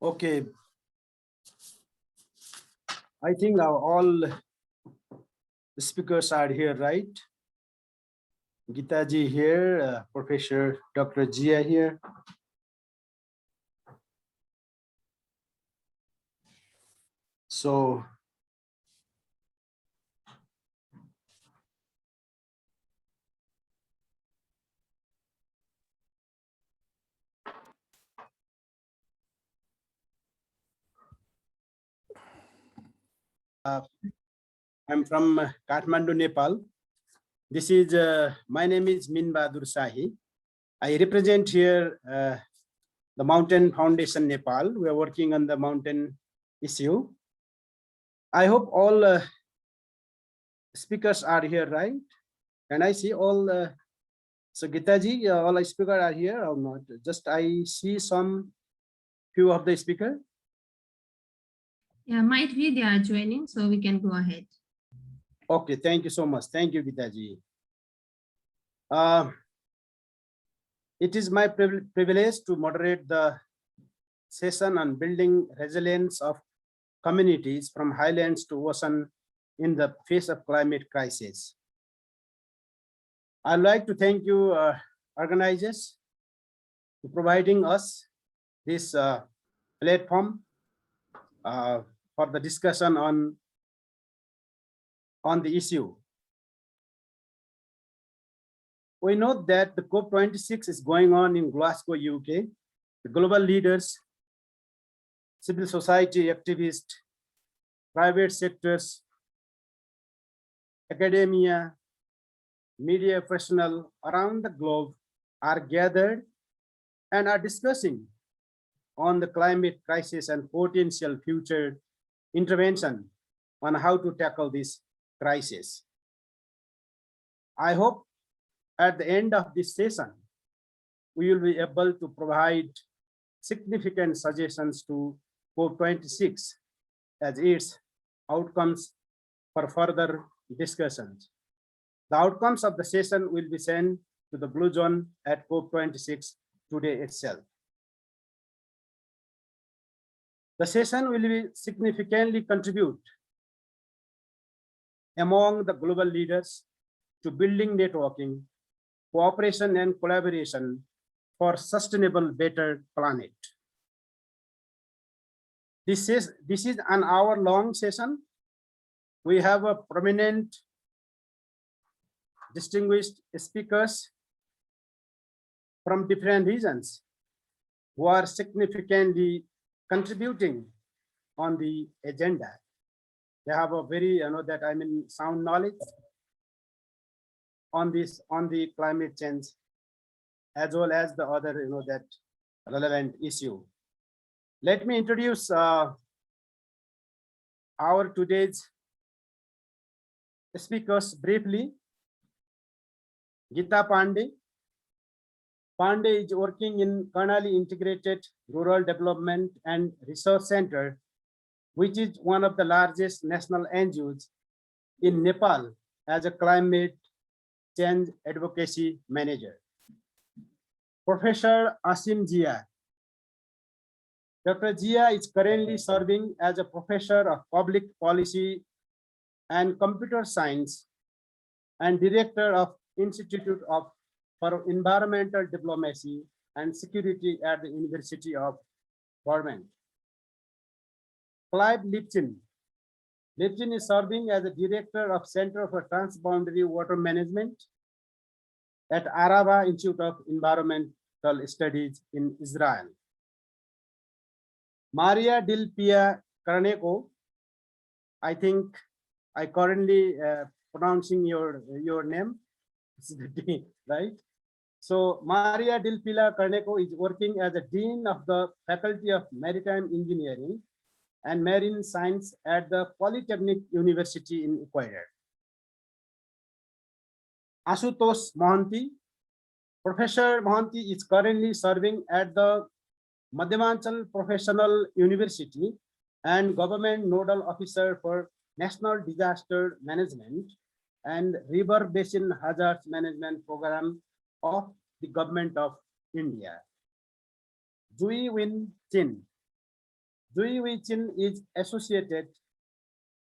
Okay. I think all the speakers are here, right? Geeta ji here, Professor Dr. Zia here. So I'm from Kathmandu, Nepal. This is my name is Min Bahadur Shahi. I represent here the Mountain Foundation Nepal. We are working on the mountain issue. I hope all speakers are here, right? And I see all. So Geeta ji, all speakers are here or not? Just I see some few of the speakers. Yeah, might be they are joining, so we can go ahead. Okay, thank you so much. Thank you, Geeta ji. It is my privilege to moderate the session on building resilience of communities from highlands to ocean in the face of climate crisis. I'd like to thank you, organizers, for providing us this platform for the discussion on the issue. We know that the COP26 is going on in Glasgow, UK. The global leaders, civil society activists, private sectors, academia, media professionals around the globe are gathered and are discussing on the climate crisis and potential future intervention on how to tackle this crisis. I hope at the end of this session, we will be able to provide significant suggestions to COP26 as its outcomes for further discussions. The outcomes of the session will be sent to the Blue Zone at COP26 today itself. The session will be significantly contribute among the global leaders to building networking, cooperation and collaboration for sustainable better planet. This is an hour-long session. We have a prominent distinguished speakers from different regions who are significantly contributing on the agenda. They have a very, sound knowledge on this, on the climate change, as well as the other, that relevant issue. Let me introduce our today's speakers briefly. Gita Pandi. Pandey is working in Karnali Integrated Rural Development and Research Center, which is one of the largest national NGOs in Nepal as a climate change advocacy manager. Professor Asim Zia. Dr. Zia is currently serving as a professor of public policy and computer science and director of Institute for Environmental Diplomacy and Security at the University of Vermont. Clive Lipchin. Lipchin is serving as a director of Center for Transboundary Water Management at Arava Institute of Environmental Studies in Israel. Maria Del Pia Carneco. I think I currently pronouncing your name, right? So Maria Del Pila Carneco is working as a Dean of the Faculty of Maritime Engineering and Marine Science at the Polytechnic University in Ecuador. Ashutosh Mohanty. Professor Mohanty is currently serving at the Madhyamanchal Professional University and Government Nodal Officer for National Disaster Management and River Basin Hazards Management Program of the Government of India. Zui Win Chin. Zui Win Chin is associated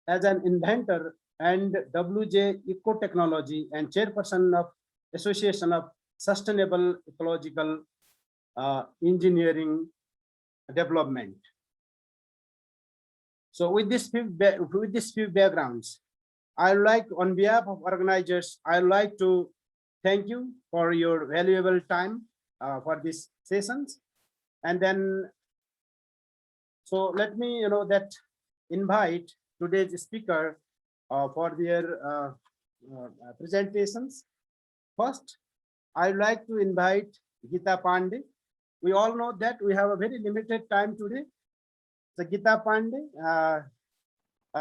as an inventor and WJ Ecotechnology and chairperson of Association of Sustainable Ecological Engineering Development. So with these few backgrounds, I like, on behalf of organizers, I like to thank you for your valuable time for these sessions. And then, so let me, invite today's speaker for their presentations. First, I'd like to invite Gita Pandi. We all know that we have a very limited time today. So Gita Pandi,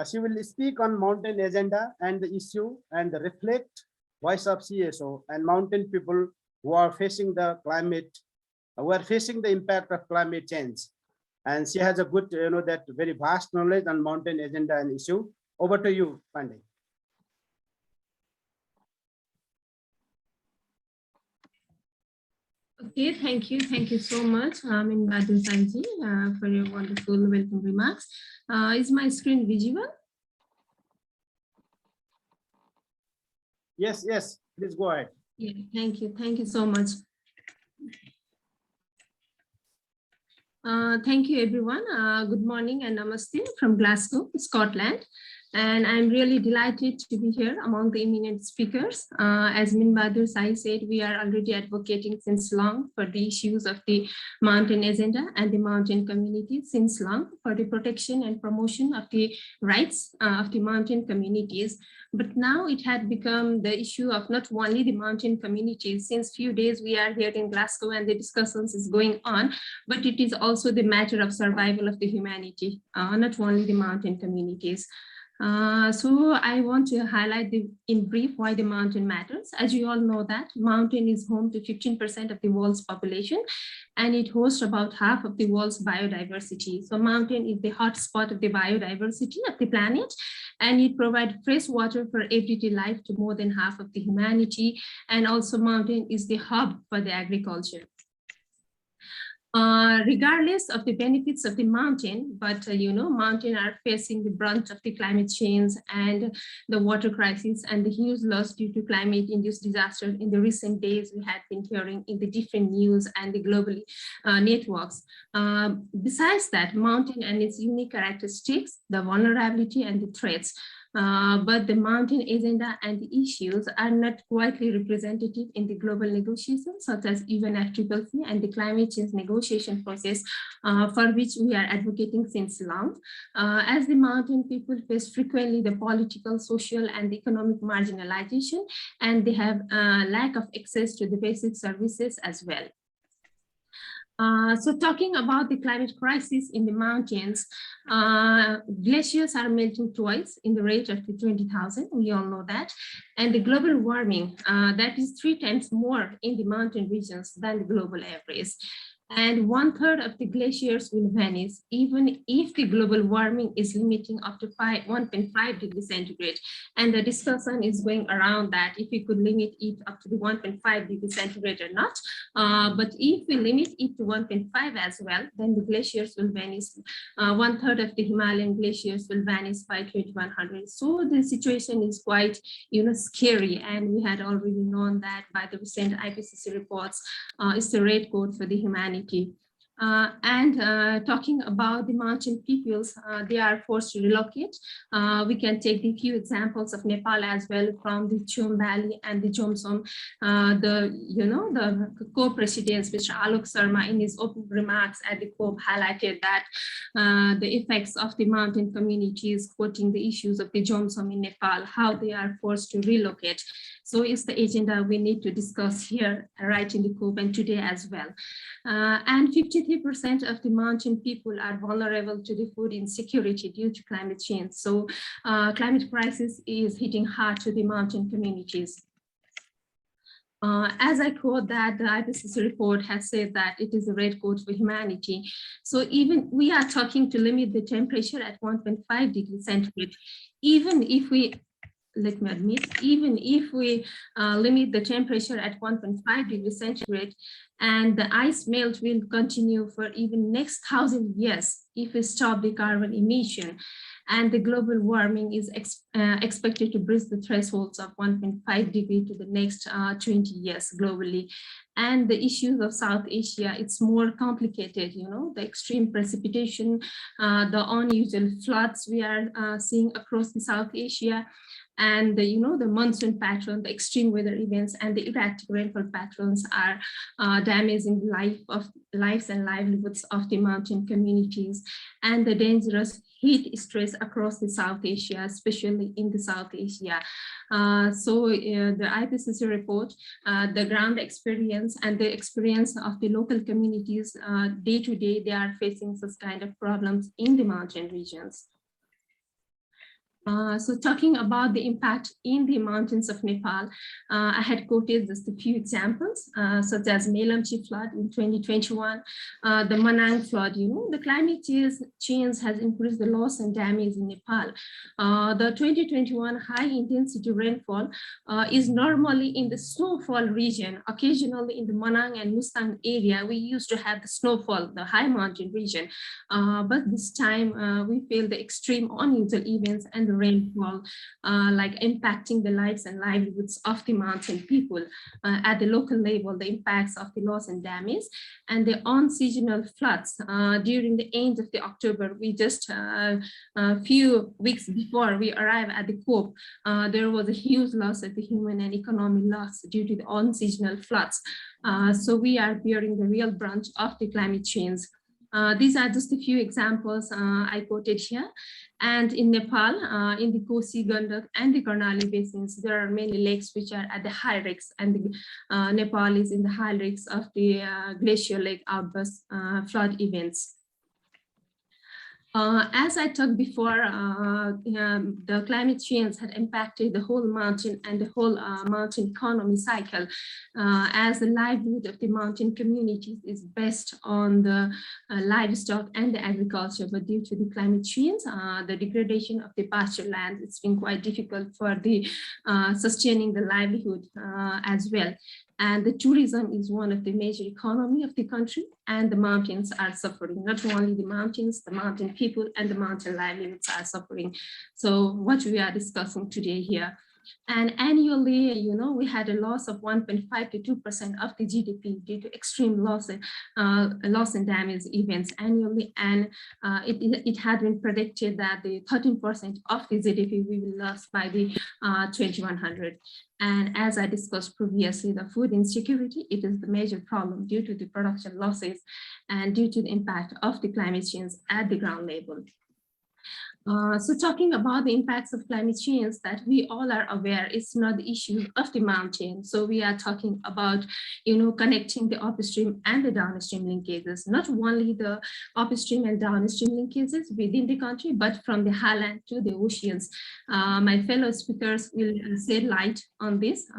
she will speak on mountain agenda and the issue and reflect voice of CSO and mountain people who are facing the climate, who are facing the impact of climate change. And she has a good, that very vast knowledge on mountain agenda and issue. Over to you, Pandey. Okay, thank you. Thank you so much, Amin Sanji, for your wonderful welcome remarks. Is my screen visible? Yes, yes, please go ahead. Yeah, thank you. Thank you so much. Thank you, everyone. Good morning and namaste from Glasgow, Scotland. And I'm really delighted to be here among the eminent speakers. As Min Bahadur Sai said, we are already advocating since long for the issues of the mountain agenda and the mountain community since long for the protection and promotion of the rights of the mountain communities. But now it had become the issue of not only the mountain communities. Since few days we are here in Glasgow and the discussions is going on, but it is also the matter of survival of the humanity, not only the mountain communities. So I want to highlight in brief why the mountain matters. As you all know that mountain is home to 15% of the world's population, and it hosts about half of the world's biodiversity. So mountain is the hotspot of the biodiversity of the planet, and it provides fresh water for everyday life to more than half of the humanity. And also mountain is the hub for the agriculture. Regardless of the benefits of the mountain, but mountain are facing the brunt of the climate change and the water crisis and the huge loss due to climate-induced disaster in the recent days we had been hearing in the different news and the global networks. Besides that, mountain and its unique characteristics, the vulnerability and the threats. But the mountain agenda and the issues are not widely representative in the global negotiations, such as UNFCCC and the climate change negotiation process, for which we are advocating since long. As the mountain people face frequently the political, social, and economic marginalization, and they have lack of access to the basic services as well. So talking about the climate crisis in the mountains, glaciers are melting twice in the rate of 20,000, we all know that. And the global warming, that is 3 times more in the mountain regions than the global average. And 1/3 of the glaciers will vanish, even if the global warming is limiting up to 1.5 degrees centigrade. And the discussion is going around that if we could limit it up to the 1.5 degrees centigrade or not. But if we limit it to 1.5 as well, then the glaciers will vanish. 1/3 of the Himalayan glaciers will vanish by 2100. So the situation is quite, scary. And we had already known that by the recent IPCC reports. It's the red code for the humanity. Talking about the mountain peoples, they are forced to relocate. We can take the few examples of Nepal as well, from the Chum Valley and the Jomsom. The co-presidents, Mr. Alok Sharma, in his opening remarks at the COP highlighted that the effects of the mountain communities, quoting the issues of the Jomsom in Nepal, how they are forced to relocate. So it's the agenda we need to discuss here, right in the COP and today as well. And 53% of the mountain people are vulnerable to the food insecurity due to climate change. So climate crisis is hitting hard to the mountain communities. As I quote that, the IPCC report has said that it is a red code for humanity. So even we are talking to limit the temperature at 1.5 degrees centigrade. Even if we let me admit, even if we limit the temperature at 1.5 degrees centigrade, and the ice melt will continue for even next 1,000 years if we stop the carbon emission, and the global warming is expected to breach the thresholds of 1.5 degree to the next 20 years globally. And the issues of South Asia, it's more complicated, you know, the extreme precipitation, the unusual floods we are seeing across the South Asia, and the, you know, the monsoon pattern, the extreme weather events, and the erratic rainfall patterns are damaging lives and livelihoods of the mountain communities, and the dangerous heat stress across the South Asia, especially in the South Asia. The IPCC report, the ground experience and the experience of the local communities day to day, they are facing such kind of problems in the mountain regions. So talking about the impact in the mountains of Nepal, I had quoted just a few examples, such as Melamchi flood in 2021, the Manang flood. You know, the climate change has increased the loss and damage in Nepal. The 2021 high intensity rainfall is normally in the snowfall region. Occasionally in the Manang and Mustang area, we used to have the snowfall, the high mountain region. But this time we feel the extreme unusual events and the rainfall, like impacting the lives and livelihoods of the mountain people. At the local level, the impacts of the loss and damage, and the unseasonal floods during the end of the October. We just a few weeks before we arrived at the COP, there was a huge loss of the human and economic loss due to the unseasonal floods. So we are bearing the real brunt of the climate change. These are just a few examples I quoted here. And in Nepal, in the Kosi, Gandak, and the Karnali basins, there are many lakes which are at the high risks, and Nepal is in the high risks of the glacier lake outburst flood events. As I talked before, the climate change had impacted the whole mountain and the whole mountain economy cycle, as the livelihood of the mountain communities is based on the livestock and the agriculture. But due to the climate change, the degradation of the pasture land, it's been quite difficult for the sustaining the livelihood as well. And the tourism is one of the major economy of the country, and the mountains are suffering. Not only the mountains, the mountain people and the mountain livelihoods are suffering. So what we are discussing today here. And annually, you know, we had a loss of 1.5 to 2% of the GDP due to extreme loss and damage events annually. And it had been predicted that the 13% of the GDP will be lost by the 2100. And as I discussed previously, the food insecurity, it is the major problem due to the production losses and due to the impact of the climate change at the ground level. So talking about the impacts of climate change that we all are aware, it's not the issue of the mountain. So we are talking about, you know, connecting the upstream and the downstream linkages, not only the upstream and downstream linkages within the country, but from the highland to the oceans. My fellow speakers will shed light on this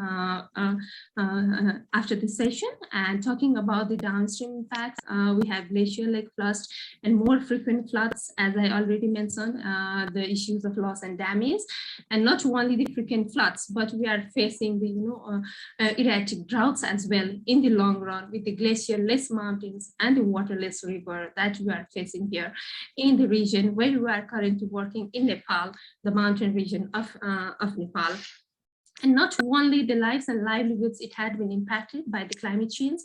after the session. And talking about the downstream impacts, we have glacier lake floods and more frequent floods, as I already mentioned, the issues of loss and damage, and not only the frequent floods, but we are facing the erratic droughts as well in the long run, with the glacier-less mountains and the waterless river that we are facing here in the region where we are currently working in Nepal, the mountain region of Nepal. And not only the lives and livelihoods it had been impacted by the climate change,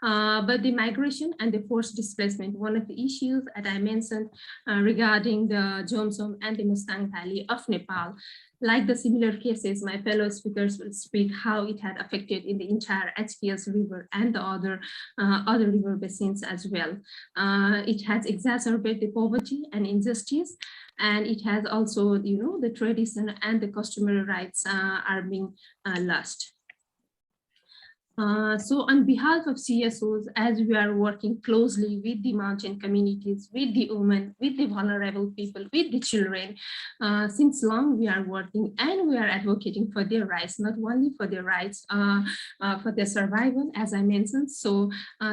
but the migration and the forced displacement, one of the issues that I mentioned regarding the Jomsom and the Mustang Valley of Nepal. Like the similar cases, my fellow speakers will speak how it had affected in the entire HPS River and the other river basins as well. It has exacerbated the poverty and injustice, and it has also, you know, the tradition and the customary rights are being lost. So on behalf of CSOs, as we are working closely with the mountain communities, with the women, with the vulnerable people, with the children, since long we are working and we are advocating for their rights, not only for their rights, for their survival, as I mentioned. So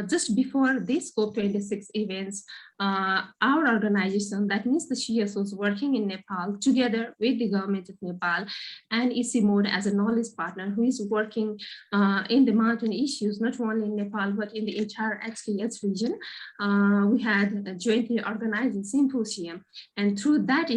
just before this COP26 events, our organization, that means the CSOs working in Nepal, together with the government of Nepal and ICMOD as a knowledge partner who is working in the mountain issues, not only in Nepal, but in the entire HKS region. We had jointly organized a symposium. And through that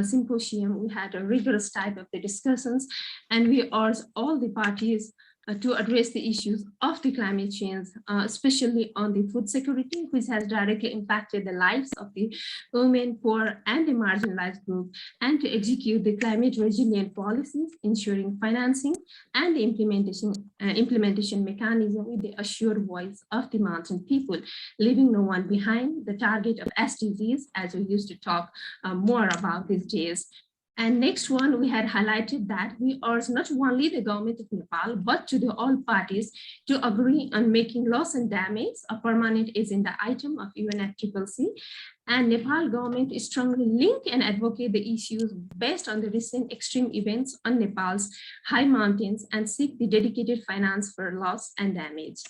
symposium, we had a rigorous type of the discussions, and we urged all the parties to address the issues of the climate change, especially on the food security, which has directly impacted the lives of the women, poor, and the marginalized group, and to execute the climate resilient policies, ensuring financing and the implementation mechanism with the assured voice of the mountain people, leaving no one behind, the target of SDGs, as we used to talk more about these days. And next one, we had highlighted that we urge not only the government of Nepal, but to the all parties to agree on making loss and damage a permanent agenda item of UNFCCC. And Nepal government is strongly link and advocate the issues based on the recent extreme events on Nepal's high mountains and seek the dedicated finance for loss and damage.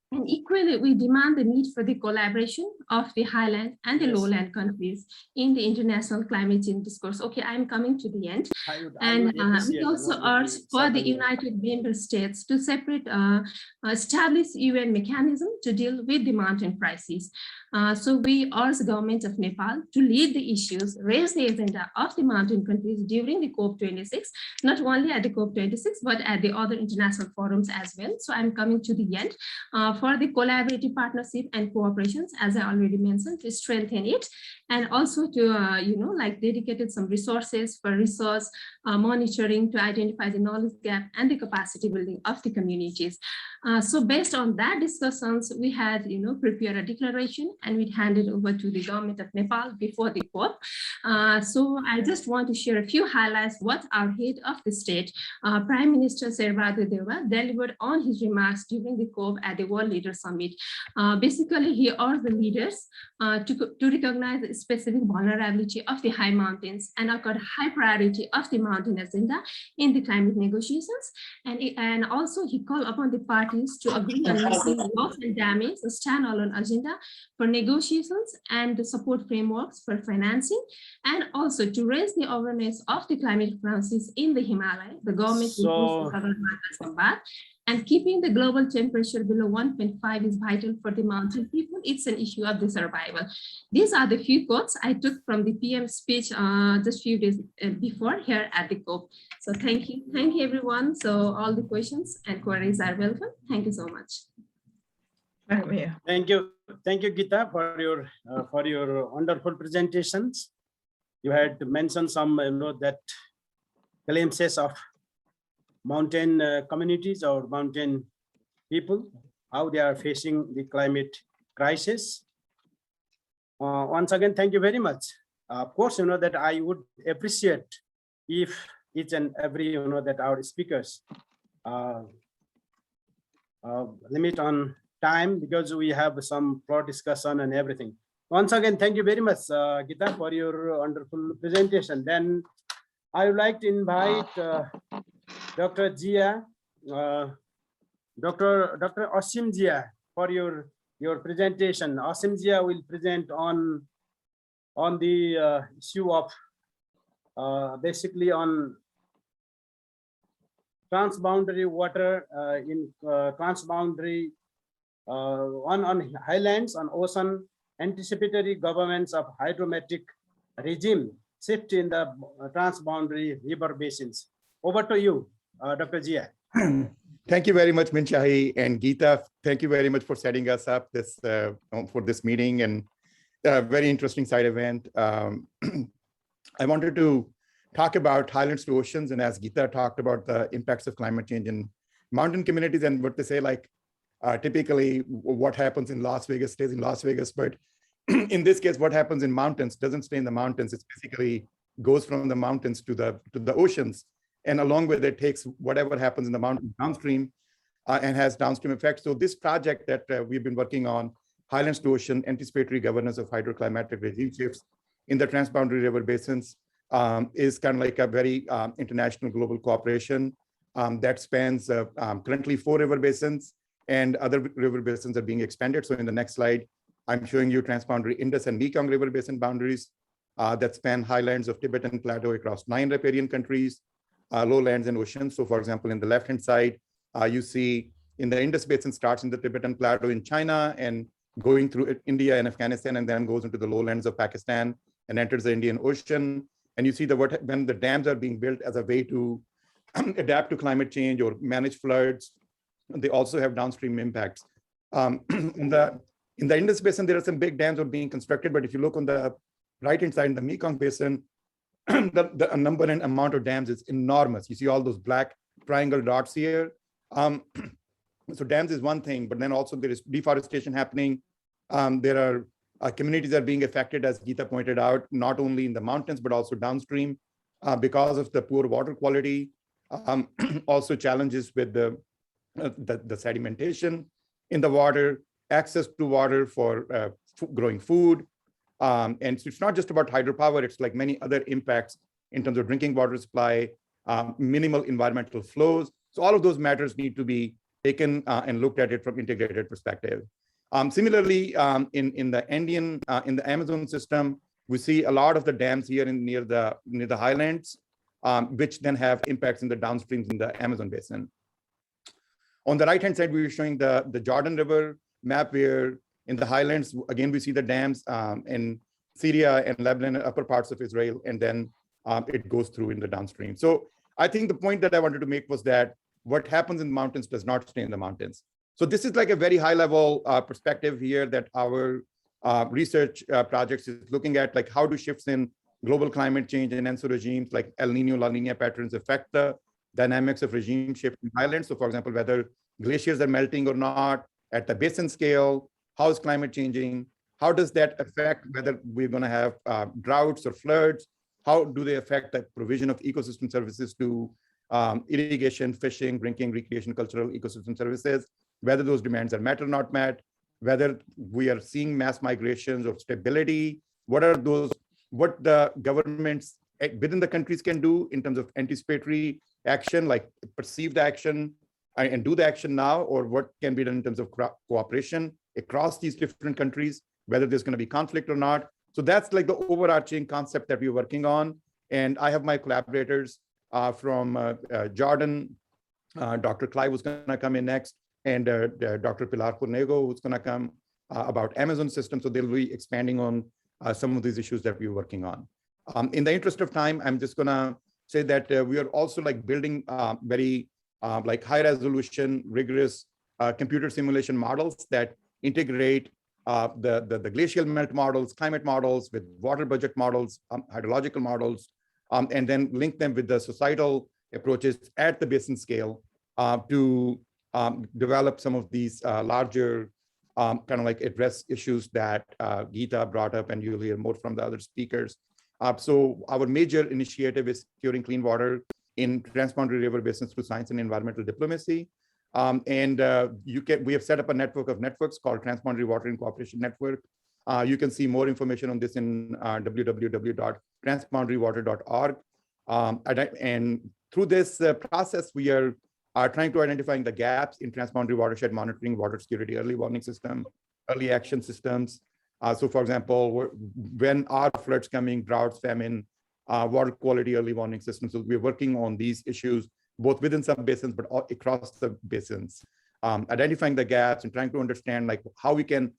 And equally, we demand the need for the collaboration of the highland and the lowland countries in the international climate change discourse. Okay, I'm coming to the end. We also urge for the United Member States to separate establish UN mechanism to deal with the mountain crisis. So we urge the government of Nepal to lead the issues, raise the agenda of the mountain countries during the COP26, not only at the COP26, but at the other international forums as well. So I'm coming to the end. For the collaborative partnership and cooperations, as I already mentioned, to strengthen it, and also to, like dedicated some resources for research, monitoring to identify the knowledge gap and the capacity building of the communities. So based on that discussions, we had, prepared a declaration and we handed over to the government of Nepal before the COP. So I just want to share a few highlights what our head of the state, Prime Minister Sherbadu Deva, delivered on his remarks during the COP at the World Leaders Summit. Basically, he urged the leaders to recognize the specific vulnerability of the high mountains and accord high priority of the mountain agenda in the climate negotiations. And also he called upon the parties to agree on making loss and damage a standalone agenda for negotiations and the support frameworks for financing, and also to raise the awareness of the climate crisis in the Himalaya. The government will and keeping the global temperature below 1.5 is vital for the mountain people. It's an issue of the survival. These are the few quotes I took from the PM speech just few days before here at the COP. So thank you everyone. So all the questions and queries are welcome. Thank you so much. Thank you, Geeta, for your wonderful presentations. You had mentioned some, that glimpses of mountain communities or mountain people, how they are facing the climate crisis. Once again, thank you very much. Of course, that I would appreciate if each and every, that our speakers limit on time, because we have some floor discussion and everything. Once again, thank you very much, Geeta, for your wonderful presentation. Then I would like to invite Dr. Zia, Dr. Asim Zia, for your presentation. Asim Zia will present on the issue of basically on transboundary water in transboundary on highlands, on ocean, anticipatory governments of hydrometric regime shift in the transboundary river basins. Over to you, Dr. Zia. Thank you very much, Minshahi and Geeta. Thank you very much for setting us up this for this meeting and a very interesting side event. I wanted to talk about highlands to oceans, and as Geeta talked about the impacts of climate change in mountain communities and what they say, like typically what happens in Las Vegas stays in Las Vegas, but in this case, what happens in mountains doesn't stay in the mountains. It basically goes from the mountains to the oceans, and along with it takes whatever happens in the mountain downstream and has downstream effects. So this project that we've been working on, highlands to ocean, anticipatory governance of hydroclimatic regime shifts in the transboundary river basins, is kind of like a very international global cooperation that spans currently 4 river basins, and other river basins are being expanded. So in the next slide, I'm showing you transboundary Indus and Mekong River Basin boundaries that span highlands of Tibetan Plateau across 9 riparian countries, lowlands and oceans. So for example, in the left-hand side, you see in the Indus Basin starts in the Tibetan Plateau in China and going through India and Afghanistan, and then goes into the lowlands of Pakistan and enters the Indian Ocean. And you see when the dams are being built as a way to adapt to climate change or manage floods, they also have downstream impacts. In the Indus Basin, there are some big dams that are being constructed, but if you look on the right-hand side in the Mekong Basin, the number and amount of dams is enormous. You see all those black triangle dots here. So dams is one thing, but then also there is deforestation happening. There are communities that are being affected, as Geeta pointed out, not only in the mountains, but also downstream because of the poor water quality. Also challenges with the sedimentation in the water, access to water for growing food. And so it's not just about hydropower, it's like many other impacts in terms of drinking water supply, minimal environmental flows. So all of those matters need to be taken and looked at it from integrated perspective. Similarly, in the Amazon system, we see a lot of the dams here near the highlands, which then have impacts in the downstreams in the Amazon basin. On the right-hand side, we were showing the Jordan River map, where in the highlands, again, we see the dams in Syria and Lebanon, upper parts of Israel, and then it goes through in the downstream. So I think the point that I wanted to make was that what happens in the mountains does not stay in the mountains. So this is like a very high level perspective here that our research projects is looking at, like how do shifts in global climate change and ENSO regimes like El Nino, La Nina patterns affect the dynamics of regime shift in highlands. So for example, whether glaciers are melting or not at the basin scale, how is climate changing? How does that affect whether we're going to have droughts or floods? How do they affect the provision of ecosystem services to irrigation, fishing, drinking, recreation, cultural ecosystem services, whether those demands are met or not met, whether we are seeing mass migrations or stability, what the governments within the countries can do in terms of anticipatory action, like perceive the action and do the action now, or what can be done in terms of cooperation across these different countries, whether there's going to be conflict or not. So that's like the overarching concept that we're working on. And I have my collaborators from Jordan, Dr. Clive was going to come in next, and Dr. Pilar Cornego, who's going to come about Amazon system. So they'll be expanding on some of these issues that we're working on. In the interest of time, I'm just going to say that we are also like building very like high resolution, rigorous computer simulation models that integrate the glacial melt models, climate models with water budget models, hydrological models, and then link them with the societal approaches at the basin scale to develop some of these larger kind of like address issues that Geeta brought up, and you'll hear more from the other speakers. So our major initiative is securing clean water in transboundary river basins through science and environmental diplomacy. We have set up a network of networks called Transboundary Water and Cooperation Network. You can see more information on this in www.transboundarywater.org. And through this process, we are trying to identify the gaps in transboundary watershed monitoring, water security, early warning system, early action systems. So for example, when are floods coming, droughts, famine, water quality, early warning systems. So we're working on these issues, both within some basins, but across the basins, identifying the gaps and trying to understand like how we can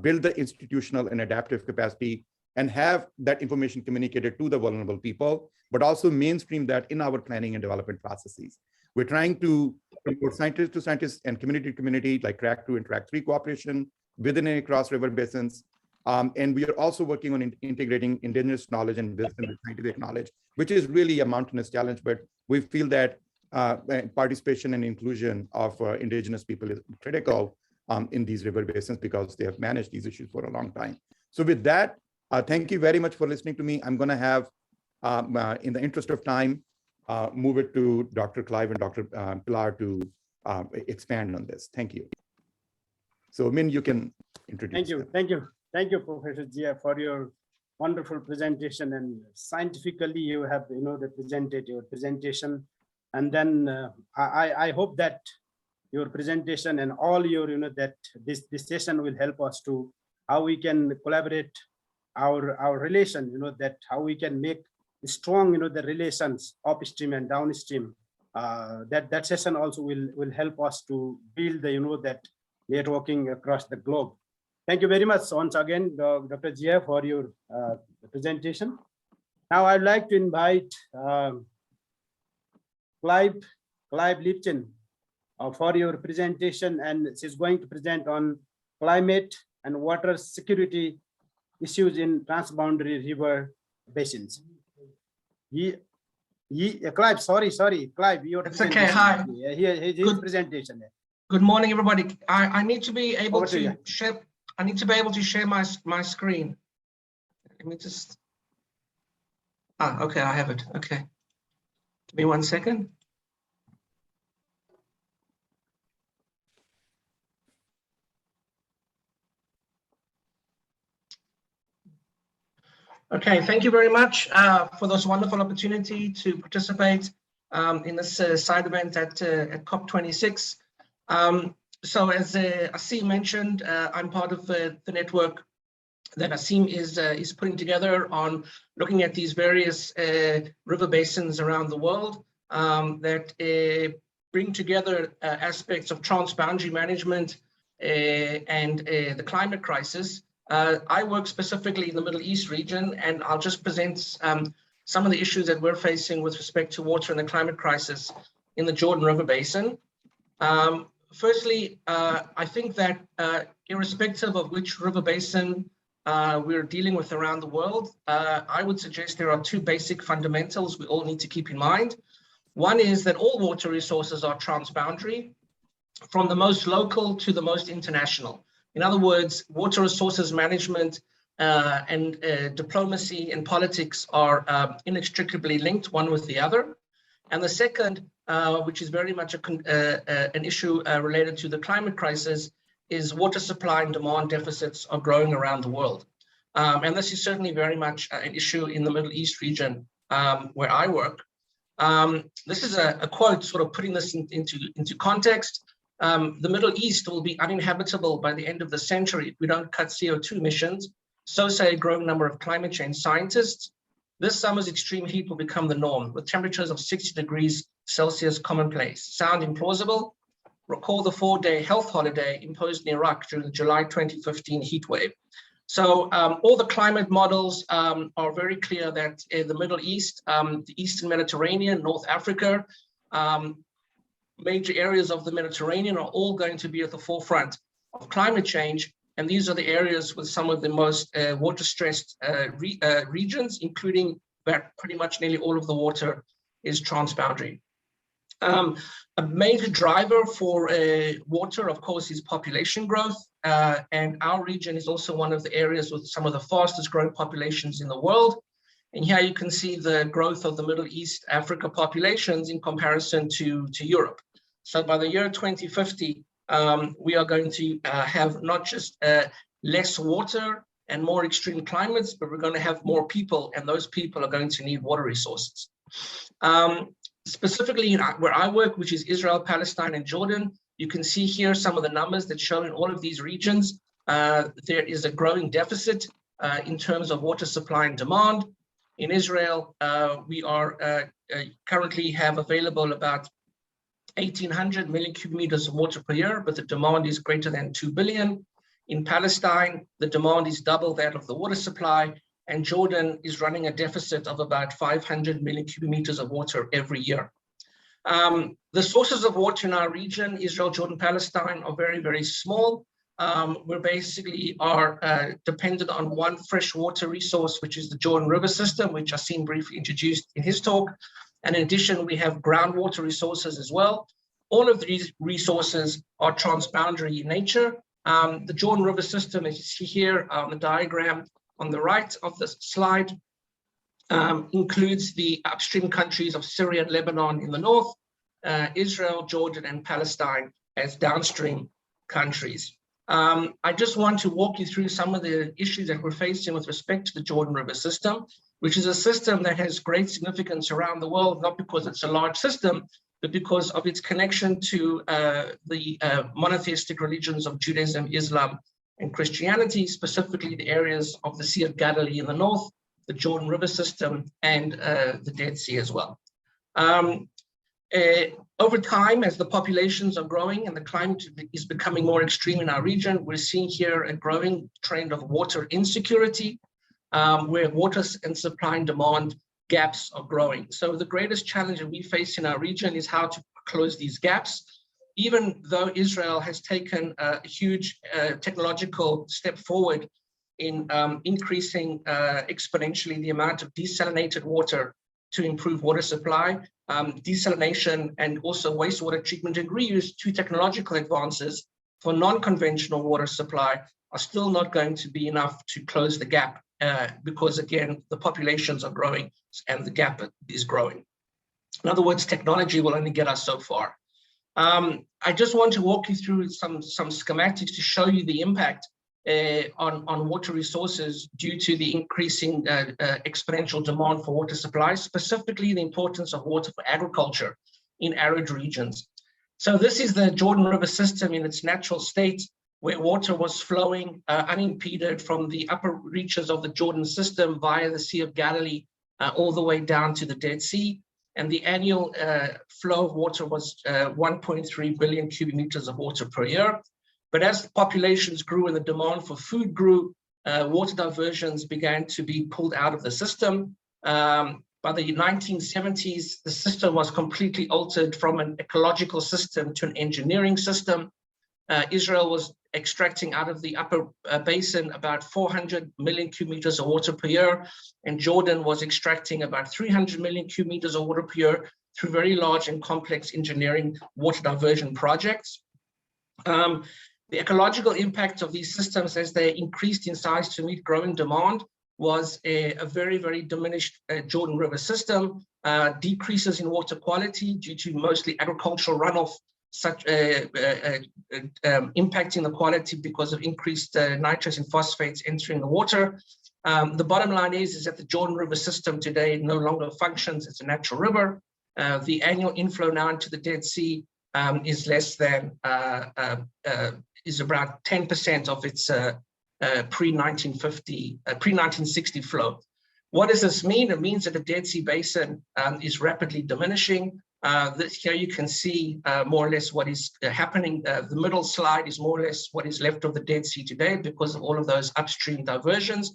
build the institutional and adaptive capacity and have that information communicated to the vulnerable people, but also mainstream that in our planning and development processes. We're trying to promote scientist to scientist and community to community, like track 2 and track 3 cooperation within and across river basins. And we are also working on integrating indigenous knowledge and wisdom with scientific knowledge, which is really a mountainous challenge, but we feel that participation and inclusion of indigenous people is critical in these river basins because they have managed these issues for a long time. So with that, thank you very much for listening to me. I'm going to have, in the interest of time, move it to Dr. Clive and Dr. Pilar to expand on this. Thank you. So Min, you can introduce. Thank you, Professor Zia, for your wonderful presentation, and scientifically you have represented your presentation. And then I hope that your presentation and all your that this session will help us to how we can collaborate our relation, that how we can make strong, the relations upstream and downstream. That session also will help us to build the, that networking across the globe. Thank you very much once again, Dr. Zia, for your presentation. Now I'd like to invite Clive Lipchin for your presentation, and she's going to present on climate and water security issues in transboundary river basins. Clive, sorry, Clive, your It's okay. Hi. His presentation. Good morning, everybody. I need to be able to share. I need to be able to share my screen. Let me just. Okay, I have it. Okay. Give me 1 second. Okay, thank you very much for this wonderful opportunity to participate in this side event at COP26. So as Asim mentioned, I'm part of the network that Asim is putting together on looking at these various river basins around the world that bring together aspects of transboundary management and the climate crisis. I work specifically in the Middle East region, and I'll just present some of the issues that we're facing with respect to water and the climate crisis in the Jordan River Basin. Firstly, I think that irrespective of which river basin we're dealing with around the world, I would suggest there are two basic fundamentals we all need to keep in mind. One is that all water resources are transboundary, from the most local to the most international. In other words, water resources management and diplomacy and politics are inextricably linked one with the other. And the second, which is very much an issue related to the climate crisis, is water supply and demand deficits are growing around the world. And this is certainly very much an issue in the Middle East region where I work. This is a quote sort of putting this into context. The Middle East will be uninhabitable by the end of the century if we don't cut CO2 emissions, so say a growing number of climate change scientists. This summer's extreme heat will become the norm, with temperatures of 60 degrees Celsius commonplace. Sound implausible? Recall the 4-day health holiday imposed in Iraq during the July 2015 heat wave. So all the climate models are very clear that in the Middle East, the Eastern Mediterranean, North Africa, major areas of the Mediterranean are all going to be at the forefront of climate change. And these are the areas with some of the most water-stressed regions, including that pretty much nearly all of the water is transboundary. A major driver for water, of course, is population growth. And our region is also one of the areas with some of the fastest growing populations in the world. And here you can see the growth of the Middle East Africa populations in comparison to Europe. So by the year 2050, we are going to have not just less water and more extreme climates, but we're going to have more people, and those people are going to need water resources. Specifically where I work, which is Israel, Palestine, and Jordan, you can see here some of the numbers that show in all of these regions, there is a growing deficit in terms of water supply and demand. In Israel, we are currently have available about 1,800 million cubic meters of water per year, but the demand is greater than 2 billion. In Palestine, the demand is double that of the water supply, and Jordan is running a deficit of about 500 million cubic meters of water every year. The sources of water in our region, Israel, Jordan, Palestine, are very, very small. We basically are dependent on one freshwater resource, which is the Jordan River system, which Asim briefly introduced in his talk. And in addition, we have groundwater resources as well. All of these resources are transboundary in nature. The Jordan River system, as you see here on the diagram on the right of the slide, includes the upstream countries of Syria and Lebanon in the north, Israel, Jordan, and Palestine as downstream countries. I just want to walk you through some of the issues that we're facing with respect to the Jordan River system, which is a system that has great significance around the world, not because it's a large system, but because of its connection to the monotheistic religions of Judaism, Islam, and Christianity, specifically the areas of the Sea of Galilee in the north, the Jordan River system, and the Dead Sea as well. Over time, as the populations are growing and the climate is becoming more extreme in our region, we're seeing here a growing trend of water insecurity, where water and supply and demand gaps are growing. So the greatest challenge that we face in our region is how to close these gaps. Even though Israel has taken a huge technological step forward in increasing exponentially the amount of desalinated water to improve water supply, desalination and also wastewater treatment and reuse, two technological advances for non-conventional water supply, are still not going to be enough to close the gap because, again, the populations are growing and the gap is growing. In other words, technology will only get us so far. I just want to walk you through some schematics to show you the impact on water resources due to the increasing exponential demand for water supply, specifically the importance of water for agriculture in arid regions. So this is the Jordan River system in its natural state, where water was flowing unimpeded from the upper reaches of the Jordan system via the Sea of Galilee all the way down to the Dead Sea. And the annual flow of water was 1.3 billion cubic meters of water per year. But as populations grew and the demand for food grew, water diversions began to be pulled out of the system. By the 1970s, the system was completely altered from an ecological system to an engineering system. Israel was extracting out of the upper basin about 400 million cubic meters of water per year, and Jordan was extracting about 300 million cubic meters of water per year through very large and complex engineering water diversion projects. The ecological impact of these systems as they increased in size to meet growing demand was a very, very diminished Jordan River system, decreases in water quality due to mostly agricultural runoff, such impacting the quality because of increased nitrates and phosphates entering the water. The bottom line is that the Jordan River system today no longer functions as a natural river. The annual inflow now into the Dead Sea is less than, is about 10% of its pre-1960 flow. What does this mean? It means that the Dead Sea Basin is rapidly diminishing. Here you can see more or less what is happening. The middle slide is more or less what is left of the Dead Sea today because of all of those upstream diversions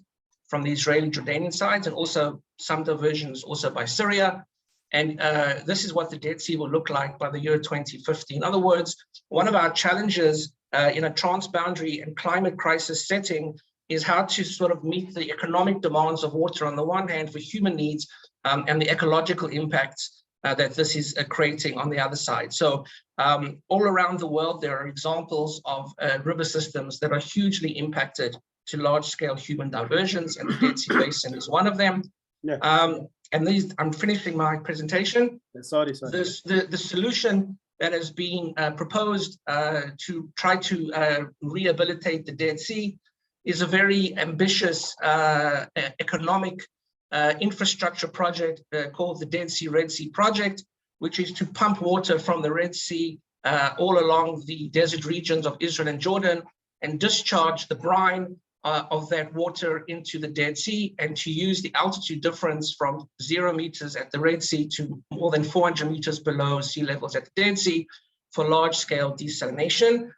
from the Israeli-Jordanian sides, and also some diversions also by Syria. And this is what the Dead Sea will look like by the year 2050. In other words, one of our challenges in a transboundary and climate crisis setting is how to sort of meet the economic demands of water on the one hand for human needs and the ecological impacts that this is creating on the other side. So all around the world, there are examples of river systems that are hugely impacted to large-scale human diversions, and the Dead Sea Basin is one of them. Yeah. And these, I'm finishing my presentation. Sorry. The solution that is being proposed to try to rehabilitate the Dead Sea is a very ambitious economic infrastructure project called the Dead Sea Red Sea project, which is to pump water from the Red Sea all along the desert regions of Israel and Jordan and discharge the brine of that water into the Dead Sea, and to use the altitude difference from 0 meters at the Red Sea to more than 400 meters below sea levels at the Dead Sea for large-scale desalination.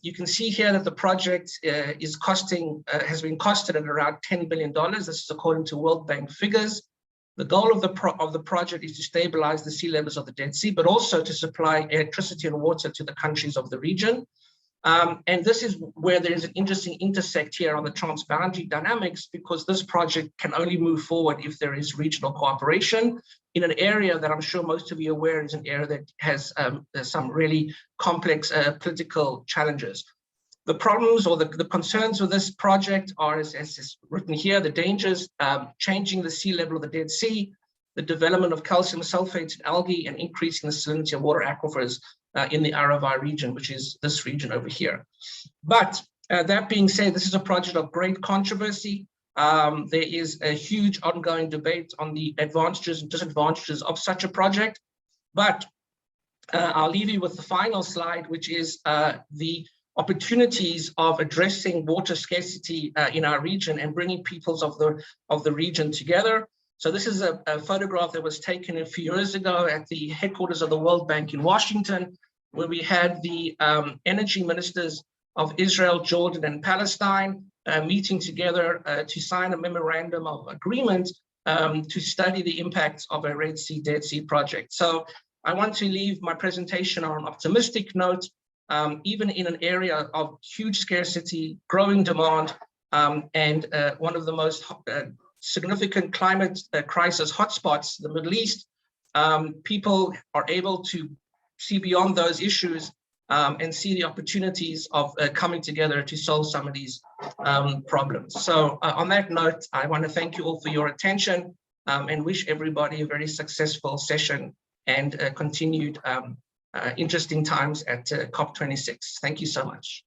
You can see here that the project has been costed at around $10 billion. This is according to World Bank figures. The goal of the project is to stabilize the sea levels of the Dead Sea, but also to supply electricity and water to the countries of the region. And this is where there is an interesting intersect here on the transboundary dynamics, because this project can only move forward if there is regional cooperation in an area that I'm sure most of you are aware is an area that has some really complex political challenges. The problems or the concerns with this project are, as is written here, the dangers, changing the sea level of the Dead Sea, the development of calcium sulfates and algae, and increasing the salinity of water aquifers in the Arava region, which is this region over here. But that being said, this is a project of great controversy. There is a huge ongoing debate on the advantages and disadvantages of such a project. But I'll leave you with the final slide, which is the opportunities of addressing water scarcity in our region and bringing peoples of the region together. So this is a photograph that was taken a few years ago at the headquarters of the World Bank in Washington, where we had the energy ministers of Israel, Jordan, and Palestine meeting together to sign a memorandum of agreement to study the impacts of a Red Sea, Dead Sea project. So I want to leave my presentation on an optimistic note, even in an area of huge scarcity, growing demand, and one of the most significant climate crisis hotspots, the Middle East. People are able to see beyond those issues and see the opportunities of coming together to solve some of these problems. So on that note, I want to thank you all for your attention and wish everybody a very successful session and continued interesting times at COP26. Thank you so much.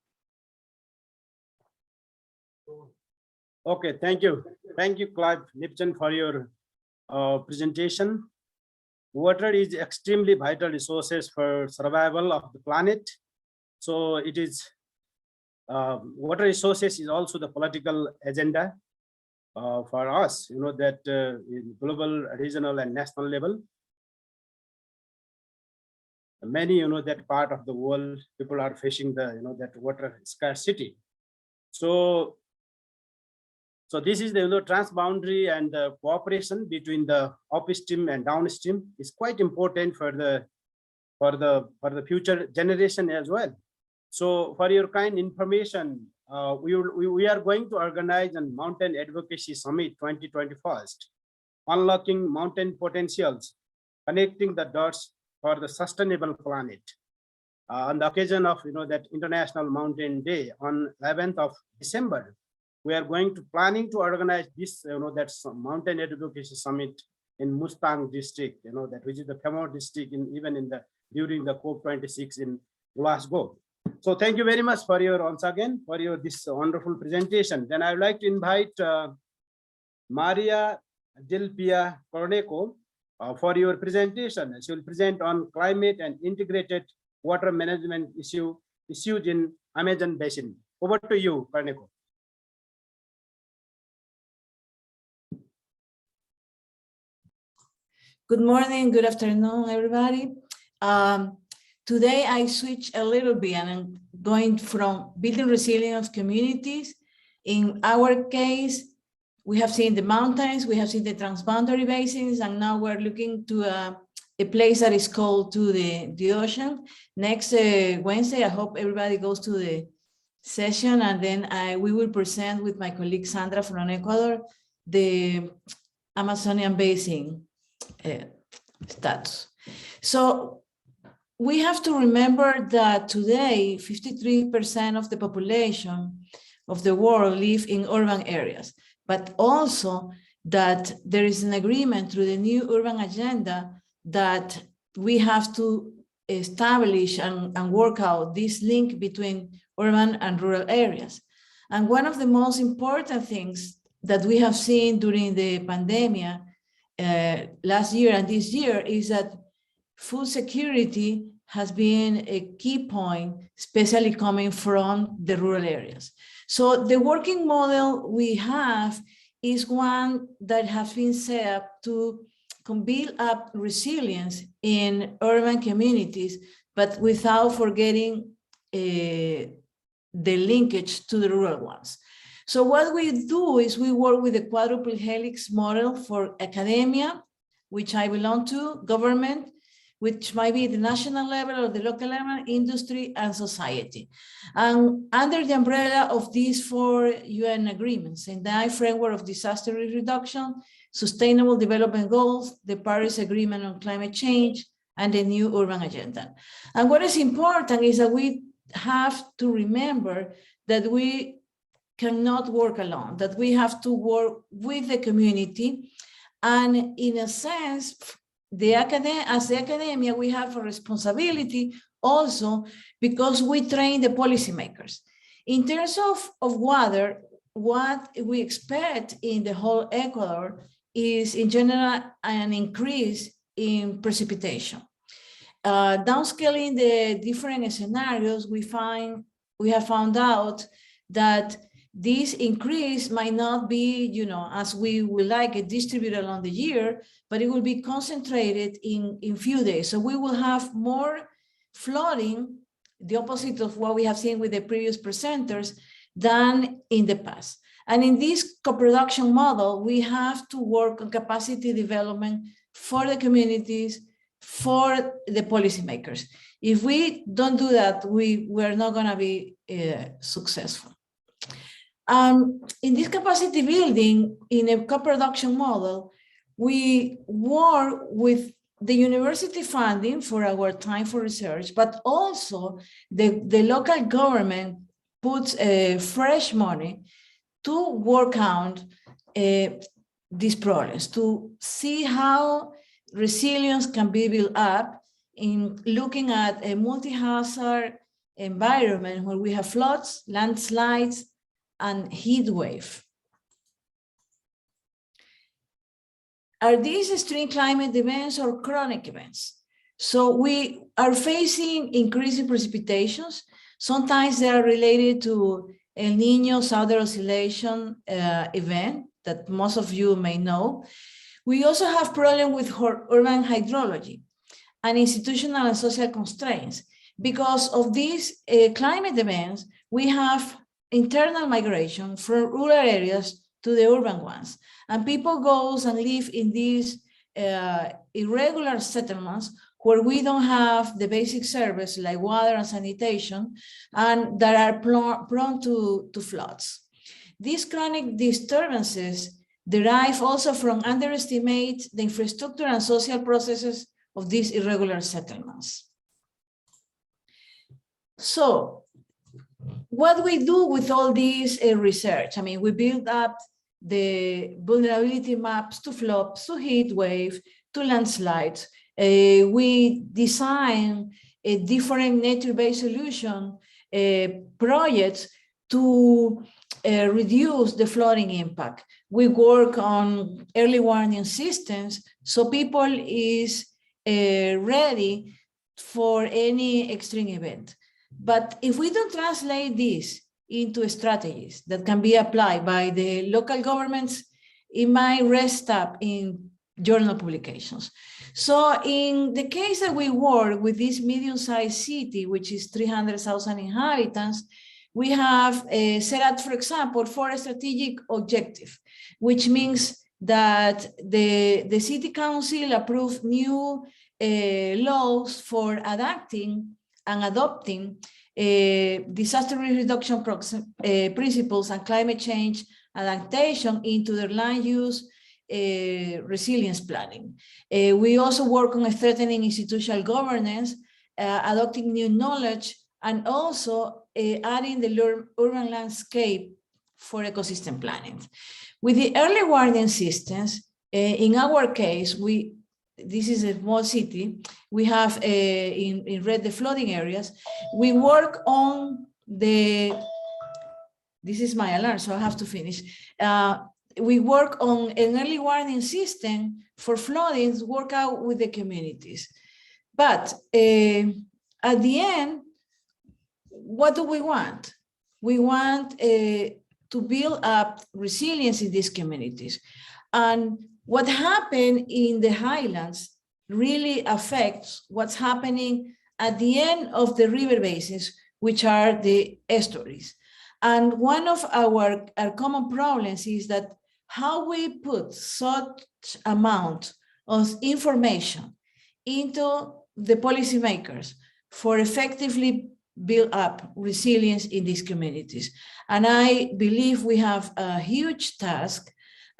Okay, thank you. Thank you, Clive, Lipchin, for your presentation. Water is extremely vital resources for survival of the planet. So it is, water resources is also the political agenda for us, that in global, regional, and national level. Many, that part of the world, people are facing the, that water scarcity. So this is the transboundary and the cooperation between the upstream and downstream is quite important for the future generation as well. So for your kind information, we are going to organize a Mountain Advocacy Summit 2021, unlocking mountain potentials, connecting the dots for the sustainable planet. On the occasion of that International Mountain Day on 11th of December. We are planning to organize this, that Mountain Advocacy Summit in Mustang district, that which is the famous district during the COP26 in Glasgow. So thank you very much for your this wonderful presentation. Then I would like to invite Maria Del Pia Corneco for your presentation. She will present on climate and integrated water management issues in Amazon Basin. Over to you, Corneco. Good morning, good afternoon, everybody. Today I switch a little bit and I'm going from building resilience communities. In our case, we have seen the mountains, we have seen the transboundary basins, and now we're looking to a place that is called to the ocean. Next Wednesday, I hope everybody goes to the session, and then we will present with my colleague Sandra from Ecuador, the Amazonian Basin status. So we have to remember that today 53% of the population of the world live in urban areas, but also that there is an agreement through the new urban agenda that we have to establish and work out this link between urban and rural areas. And one of the most important things that we have seen during the pandemic last year and this year is that food security has been a key point, especially coming from the rural areas. So the working model we have is one that has been set up to build up resilience in urban communities, but without forgetting the linkage to the rural ones. So what we do is we work with the quadruple helix model for academia, which I belong to, government, which might be the national level or the local level, industry, and society. And under the umbrella of these 4 UN agreements, in the framework of disaster risk reduction, sustainable development goals, the Paris Agreement on climate change, and the new urban agenda. And what is important is that we have to remember that we cannot work alone, that we have to work with the community. And in a sense, as the academia, we have a responsibility also because we train the policymakers. In terms of water, what we expect in the whole Ecuador is in general an increase in precipitation. Downscaling the different scenarios, we find we have found out that this increase might not be, as we would like it, distributed along the year, but it will be concentrated in few days. So we will have more flooding, the opposite of what we have seen with the previous presenters, than in the past. And in this co-production model, we have to work on capacity development for the communities, for the policymakers. If we don't do that, we're not going to be successful. In this capacity building, in a co-production model, we work with the university funding for our time for research, but also the local government puts fresh money to work out these problems, to see how resilience can be built up in looking at a multi-hazard environment where we have floods, landslides, and heat wave. Are these extreme climate events or chronic events? So we are facing increasing precipitations. Sometimes they are related to El Niño Southern Oscillation event that most of you may know. We also have problems with urban hydrology and institutional and social constraints. Because of these climate events, we have internal migration from rural areas to the urban ones. And people go and live in these irregular settlements where we don't have the basic service like water and sanitation, and that are prone to floods. These chronic disturbances derive also from underestimate the infrastructure and social processes of these irregular settlements. So what we do with all this research, I mean, we build up the vulnerability maps to floods, to heat wave, to landslides. We design a different nature-based solution projects to reduce the flooding impact. We work on early warning systems so people is ready for any extreme event. But if we don't translate this into strategies that can be applied by the local governments, it might rest up in journal publications. So in the case that we work with this medium-sized city, which is 300,000 inhabitants, we have set out, for example, for a strategic objective, which means that the city council approved new laws for adapting and adopting disaster risk reduction principles and climate change adaptation into their land use resilience planning. We also work on strengthening institutional governance, adopting new knowledge, and also adding the urban landscape for ecosystem planning. With the early warning systems, in our case, this is a small city, we have in red the flooding areas. We work on this is my alarm, so I have to finish. We work on an early warning system for flooding, work out with the communities. But at the end, what do we want? We want to build up resilience in these communities. And what happened in the highlands really affects what's happening at the end of the river basins, which are the estuaries. And one of our common problems is that how we put such amount of information into the policymakers for effectively build up resilience in these communities. And I believe we have a huge task.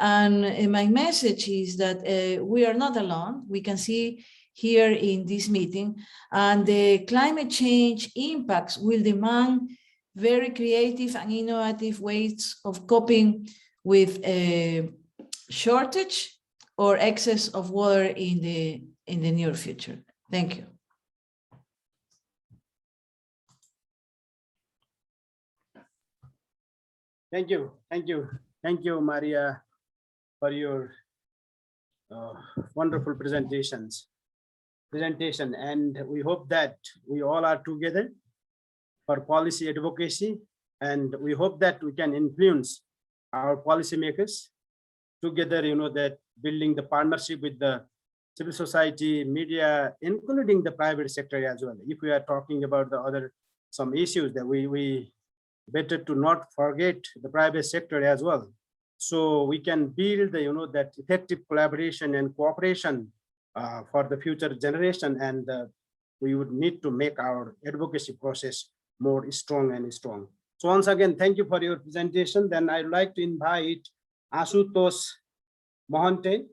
And my message is that we are not alone. We can see here in this meeting, and the climate change impacts will demand very creative and innovative ways of coping with a shortage or excess of water in the near future. Thank you. Thank you. Thank you. Thank you, Maria, for your wonderful presentation. And we hope that we all are together for policy advocacy, and we hope that we can influence our policymakers together, that building the partnership with the civil society, media, including the private sector as well. If we are talking about the some issues, that we better to not forget the private sector as well. So we can build that effective collaboration and cooperation for the future generation, and we would need to make our advocacy process more strong and strong. So once again, thank you for your presentation. Then I'd like to invite Ashutosh Mohanty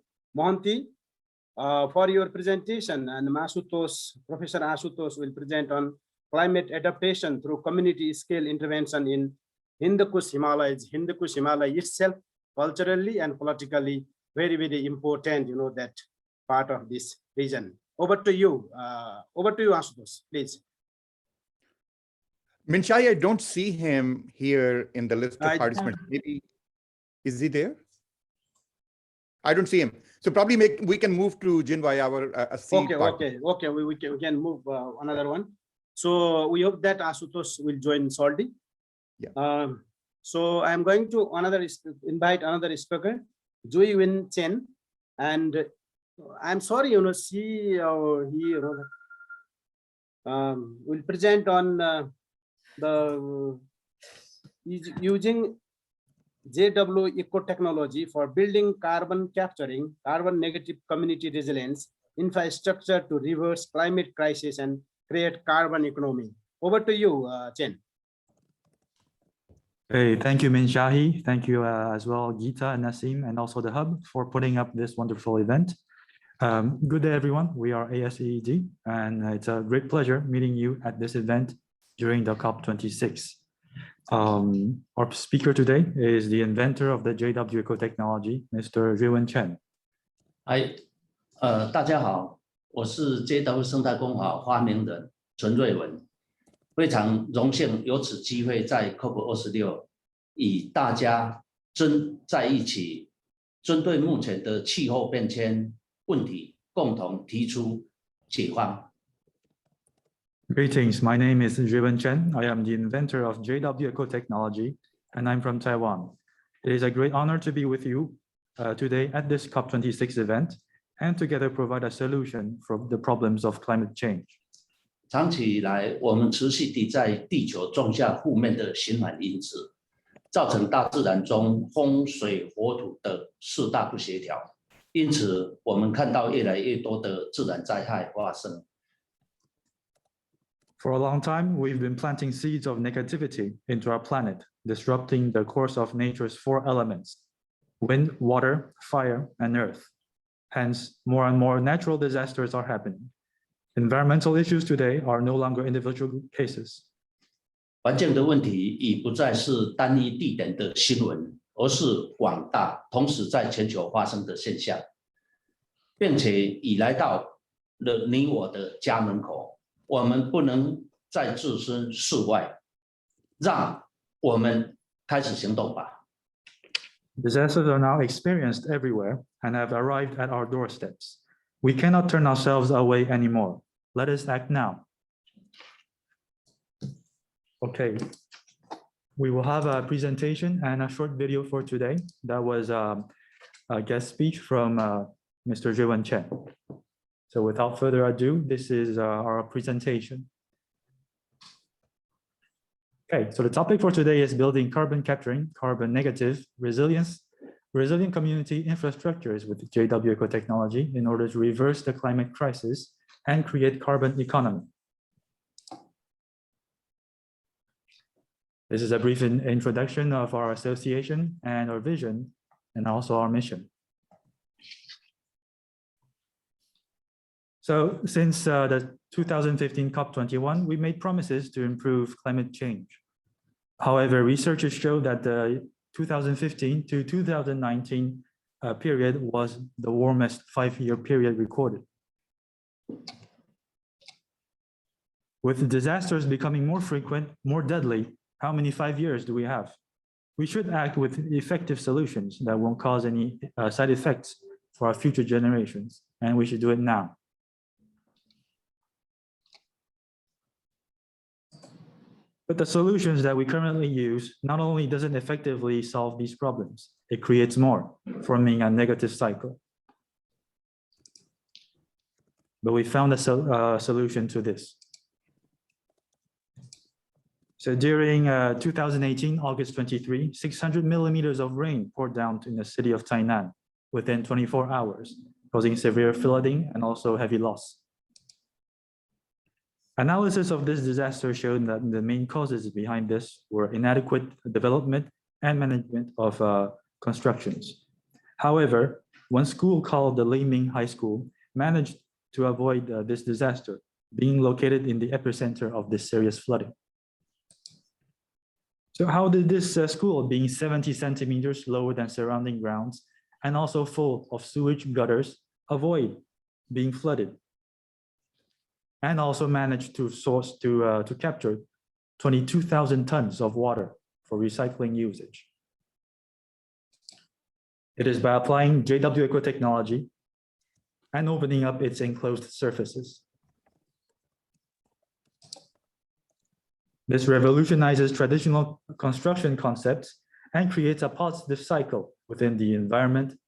for your presentation, and Professor Ashutosh will present on climate adaptation through community scale intervention in Hindu Kush Himalayas. Hindu Kush Himalaya itself, culturally and politically, very, very important, that part of this region. Over to you, Ashutosh, please. Minchai, I don't see him here in the list of participants. Maybe, is he there? I don't see him. So probably we can move to Jinwai, our Okay. We can move another one. So we hope that Ashutosh will join Saldi. Yeah. So I'm going to invite another speaker, Jui Win Chen, and I'm sorry, she or he will present on the using JW eco technology for building carbon capturing, carbon negative community resilience infrastructure to reverse climate crisis and create carbon economy. Over to you, Chen. Hey, thank you, Minshahi. Thank you as well, Geeta and Asim, and also the Hub for putting up this wonderful event. Good day, everyone. We are ASEED, and it's a great pleasure meeting you at this event during the COP26. Our speaker today is the inventor of the JW Eco Technology, Mr. Zhiwen Chen. 大家好，我是 JW 生态工法发明人陈瑞文，非常荣幸有此机会在 COP26 与大家在一起，针对目前的气候变迁问题共同提出解方。 Greetings, my name is Zhiwen Chen. I am the inventor of JW Eco Technology, and I'm from Taiwan. It is a great honor to be with you today at this COP26 event and together provide a solution for the problems of climate change. 长期以来，我们持续地在地球种下负面的循环因子，造成大自然中风、水、火、土的四大不协调。因此，我们看到越来越多的自然灾害发生。 For a long time, we've been planting seeds of negativity into our planet, disrupting the course of nature's four elements: wind, water, fire, and earth. Hence, more and more natural disasters are happening. Environmental issues today are no longer individual cases. 环境的问题已不再是单一地点的新闻，而是广大同时在全球发生的现象，并且已来到了你我的家门口。 我们不能再置身事外，让我们开始行动吧。Disasters are now experienced everywhere and have arrived at our doorsteps. We cannot turn ourselves away anymore. Let us act now. Okay, we will have a presentation and a short video for today. That was a guest speech from Mr. Zhiwen Chen. So without further ado, this is our presentation. Okay, so the topic for today is building carbon capturing, carbon negative, resilient community infrastructures with JW Eco Technology in order to reverse the climate crisis and create carbon economy. This is a brief introduction of our association and our vision, and also our mission. So since the 2015 COP21, we made promises to improve climate change. However, researchers show that the 2015 to 2019 period was the warmest 5-year period recorded. With disasters becoming more frequent, more deadly, how many 5 years do we have? We should act with effective solutions that won't cause any side effects for our future generations, and we should do it now. But the solutions that we currently use not only doesn't effectively solve these problems, it creates more, forming a negative cycle. But we found a solution to this. So during 2018, August 23, 600 millimeters of rain poured down in the city of Tainan within 24 hours, causing severe flooding and also heavy loss. Analysis of this disaster showed that the main causes behind this were inadequate development and management of constructions. However, one school called the Liming High School managed to avoid this disaster, being located in the epicenter of this serious flooding. So how did this school, being 70 centimeters lower than surrounding grounds and also full of sewage gutters, avoid being flooded? And also managed to capture 22,000 tons of water for recycling usage. It is by applying JW Eco technology and opening up its enclosed surfaces. This revolutionizes traditional construction concepts and creates a positive cycle within the environment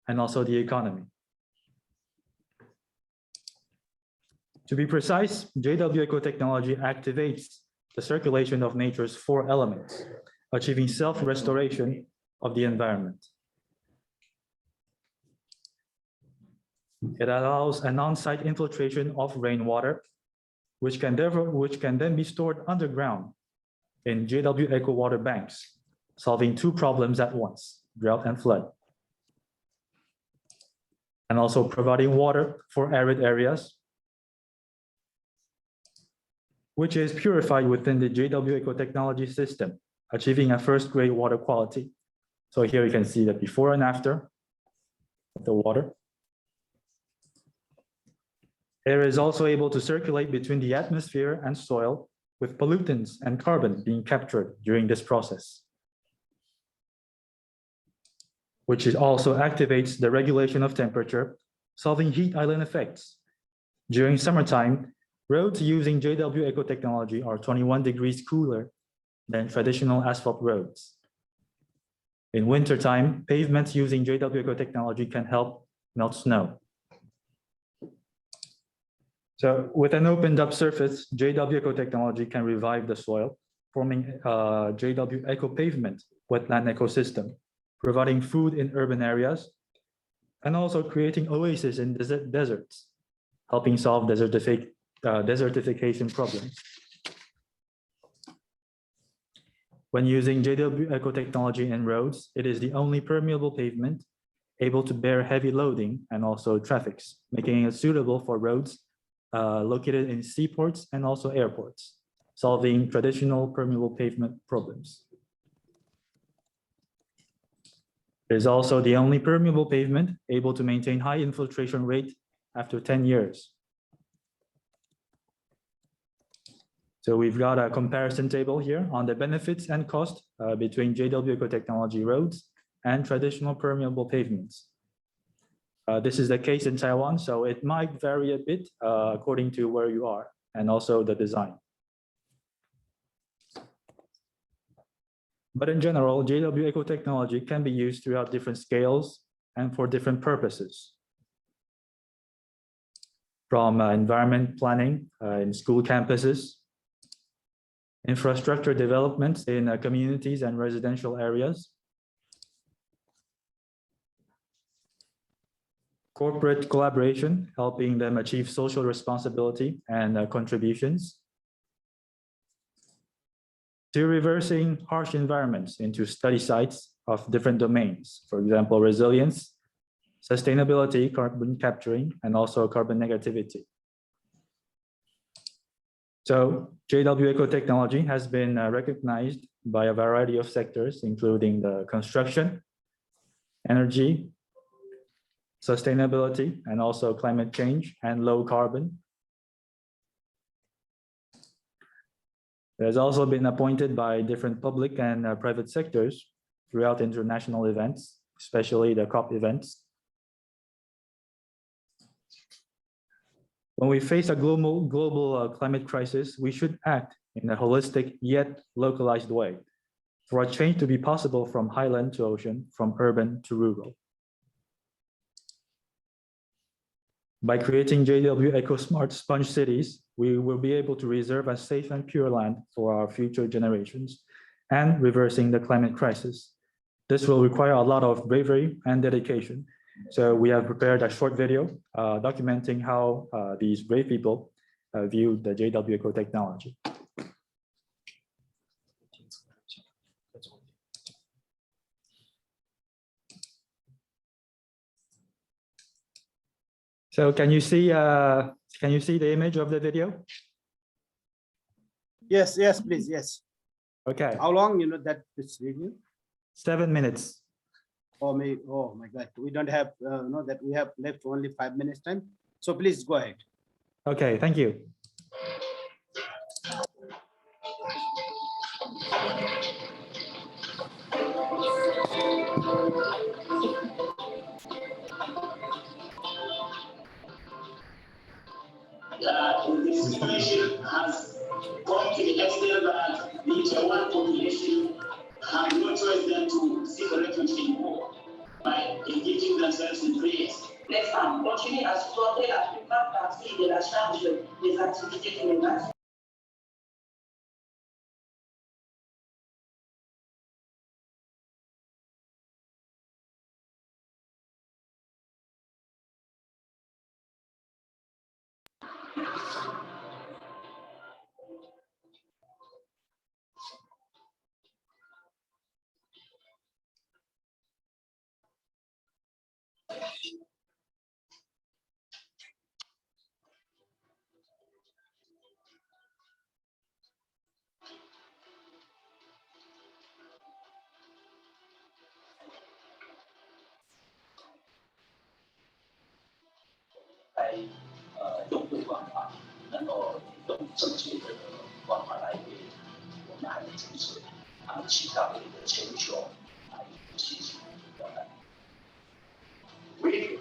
and also the economy. To be precise, JW Eco technology activates the circulation of nature's 4 elements, achieving self-restoration of the environment. It allows an on-site infiltration of rainwater, which can then be stored underground in JW Eco water banks, solving 2 problems at once, drought and flood. And also providing water for arid areas, which is purified within the JW Eco technology system, achieving a first-grade water quality. So here you can see the before and after of the water. Air is also able to circulate between the atmosphere and soil, with pollutants and carbon being captured during this process, which also activates the regulation of temperature, solving heat island effects. During summertime, roads using JW Eco technology are 21 degrees cooler than traditional asphalt roads. In wintertime, pavements using JW Eco technology can help melt snow. So with an opened up surface, JW Eco technology can revive the soil, forming a JW Eco pavement wetland ecosystem, providing food in urban areas, and also creating oases in deserts, helping solve desertification problems. When using JW Eco technology in roads, it is the only permeable pavement able to bear heavy loading and also traffics, making it suitable for roads located in seaports and also airports, solving traditional permeable pavement problems. It is also the only permeable pavement able to maintain high infiltration rate after 10 years. So we've got a comparison table here on the benefits and cost between JW Eco technology roads and traditional permeable pavements. This is the case in Taiwan, so it might vary a bit according to where you are and also the design. But in general, JW Eco technology can be used throughout different scales and for different purposes. From environment planning in school campuses, infrastructure development in communities and residential areas, corporate collaboration, helping them achieve social responsibility and contributions, to reversing harsh environments into study sites of different domains, for example, resilience, sustainability, carbon capturing, and also carbon negativity. So JW Eco technology has been recognized by a variety of sectors, including the construction, energy, sustainability, and also climate change and low carbon. It has also been appointed by different public and private sectors throughout international events, especially the COP events. When we face a global climate crisis, we should act in a holistic yet localized way for a change to be possible from highland to ocean, from urban to rural. By creating JW EcoSmart Sponge Cities, we will be able to reserve a safe and pure land for our future generations and reversing the climate crisis. This will require a lot of bravery and dedication. So we have prepared a short video documenting how these brave people view the JW Eco technology. So can you see the image of the video? Yes, please, yes. Okay. How long, that this video? 7 minutes. Oh my God, we don't have, that we have left only 5 minutes time. So please go ahead. Okay, thank you. This situation has come to the extent that the Tier 1 population have no choice than to seek refuge in war by engaging themselves in prayers. Next time, continue à supporter la plupart partie de la charge des activités criminelles. We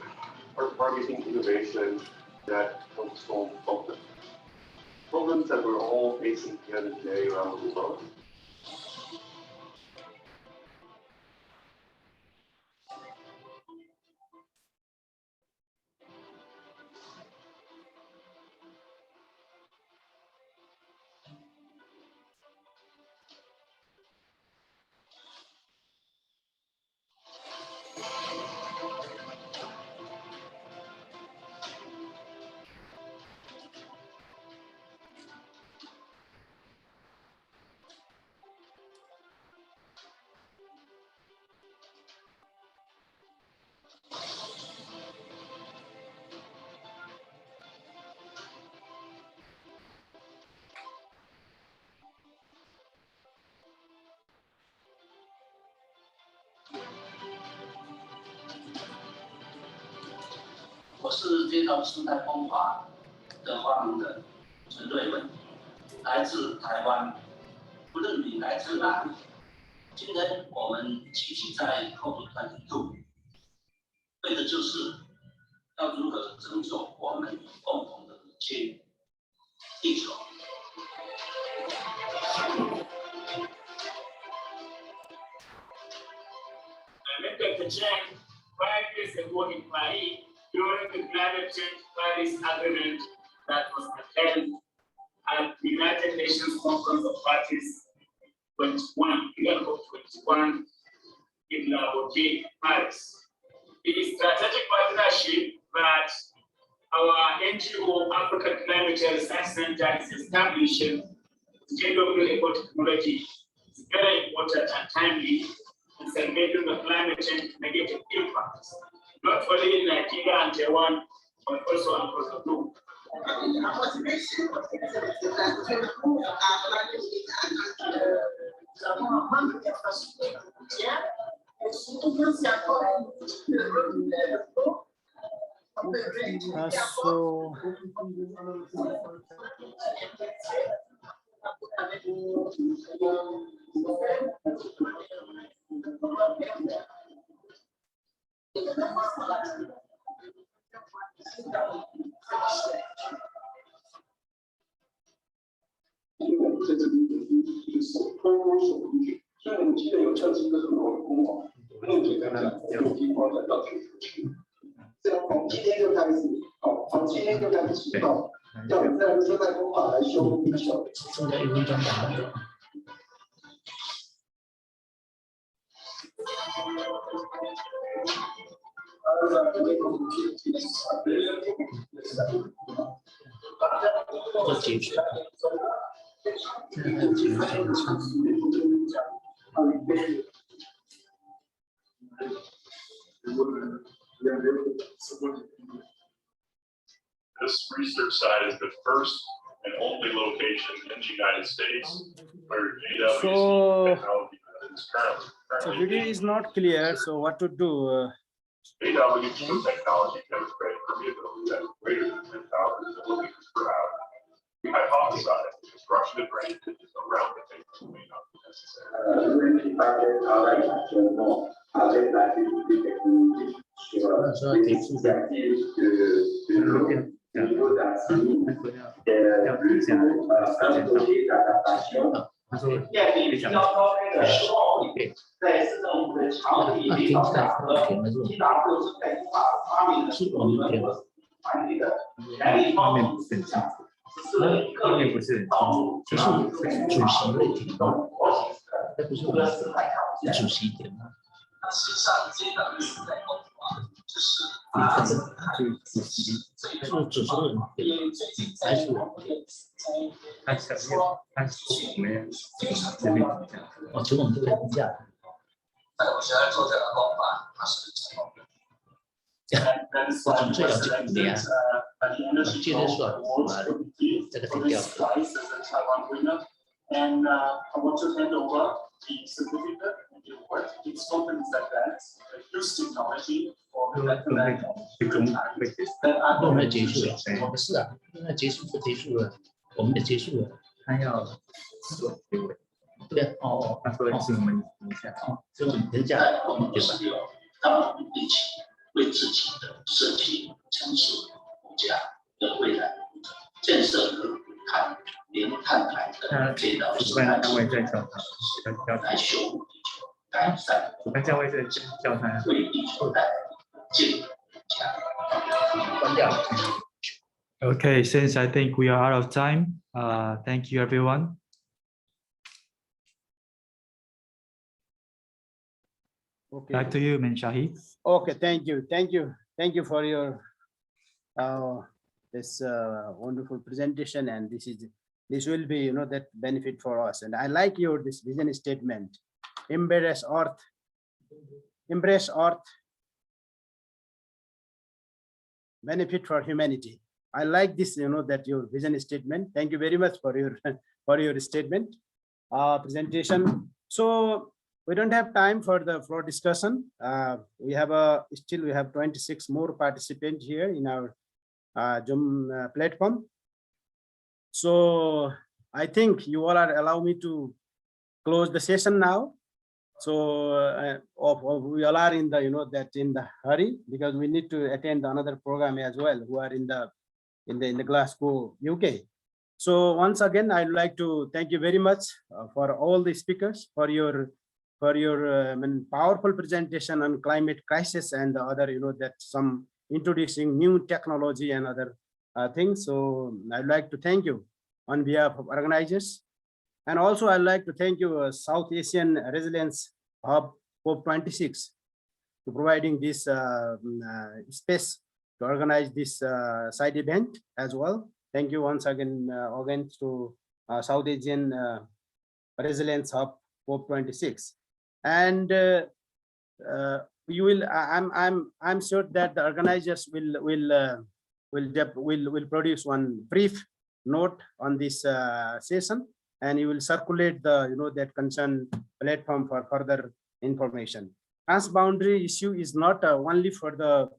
are targeting innovation that helps solve problems that we're all facing together today around the world.我是街道生态风法的发明人陈瑞文，来自台湾，不论你来自哪里，今天我们集体在 COP22， 为的就是要如何拯救我们共同的母亲地球。I met Dr. Chen 5 years ago in Paris during the climate change Paris Agreement that was held at the United Nations Conference of Parties 21 in La Haute, Paris. The strategic partnership that our NGO African Climate Change Research Center is establishing JW Eco technology is very important and timely in celebrating the climate change negative impacts, not only in Nigeria and Taiwan, but also across the globe. Our motivation to improve our climate 因为我们在这里就是通过手工具，所以我们记得有跳进一个很好的功法，目前来讲有地方的要推出去。这样从今天就开始，好，从今天就开始启动，叫自然生态工法来修地球。剩下1分钟吧。这结束。现在还有几分钟。This research site is the first and only location in the United States where GWC technology is So currently video is not clear. So what to do? GWC technology demonstrated permeability that is greater than 10,000 millimeters per hour. We hypothesize the construction of drainages around the things may not be necessary. 电力提高高开的10毫米，在市政府的强力领导下和吉达各生态工法发明的团队的全力帮助之下，实施了一个帮助结束主席的提供，这不是我的生态条件。主席点吗？实际上，这个是在工法，就是主席是主持人还是我？他我们这边哦，请我们这边评价。我现在做这个工法，它是成功的。我最了解你啊，接着说，这个挺掉的。And I want to hand over the certificate and the award. It's companies that use technology for the betterment of 都没结束了，不是啊，现在结束就结束了，我们也结束了。他要做结尾，对啊，哦，他说请我们停一下。哦，这个等一下，我们不是有让我们一起为自己的社区、城市、国家的未来建设和连碳排的这道主办单位在叫他，来修复地球，改善主办单位在叫他，为地球带来健康。关掉了。Okay, since I think we are out of time, thank you everyone. Okay. Back to you, Shahi. Okay, thank you for your this wonderful presentation, and this will be that benefit for us. And I like your this vision statement: embrace earth, benefit for humanity. I like this, that your vision statement. Thank you very much for your statement presentation. So we don't have time for the floor discussion. We have 26 more participants here in our Zoom platform. So I think you all are allow me to close the session now. So we all are in the in the hurry, because we need to attend another program as well, who are in the Glasgow, UK. So once again, I'd like to thank you very much for all the speakers for your powerful presentation on climate crisis and the other that some introducing new technology and other things. So I'd like to thank you on behalf of organizers, and also I'd like to thank you South Asian Resilience Hub COP26 to providing this space to organize this side event as well. Thank you once again to South Asian Resilience Hub COP26. And you will. I'm sure that the organizers will produce one brief note on this session, and you will circulate the that concern platform for further information. Transboundary issue is not only for the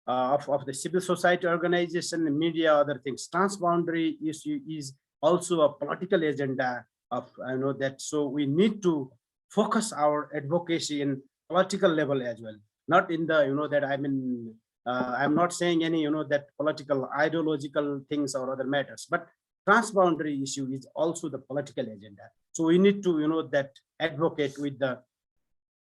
of the civil society organization, media, other things. Transboundary issue is also a political agenda of that. So we need to focus our advocacy in political level as well, not in the that I'm not saying any that political ideological things or other matters, but transboundary issue is also the political agenda. So we need to, that advocate with the,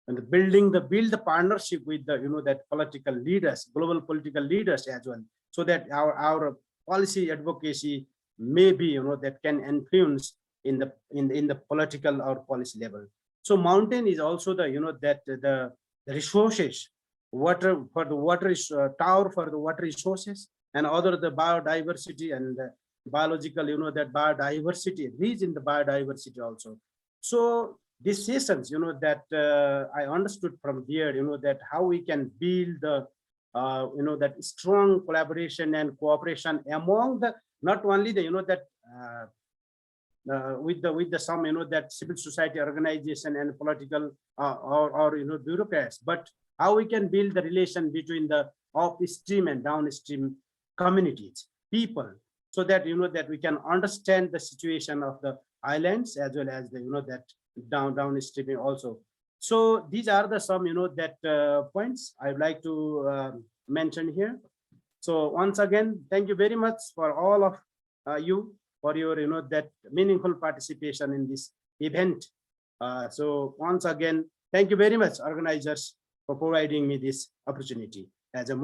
and build the partnership with the, that political leaders, global political leaders as well, so that our policy advocacy may be, that can influence in the political or policy level. So mountain is also the, that the resources, water for the water is tower for the water resources, and other the biodiversity and the biological, that biodiversity, rich in the biodiversity also. So these sessions, that I understood from here, that how we can build the, that strong collaboration and cooperation among the, not only the, that with the some, that civil society organization and political or bureaucrats, but how we can build the relation between the upstream and downstream communities, people, so that, that we can understand the situation of the islands as well as the, that downstream also. So these are the some, that points I would like to mention here. So once again, thank you very much for all of you for your, that meaningful participation in this event. So once again, thank you very much, organizers, for providing me this opportunity as a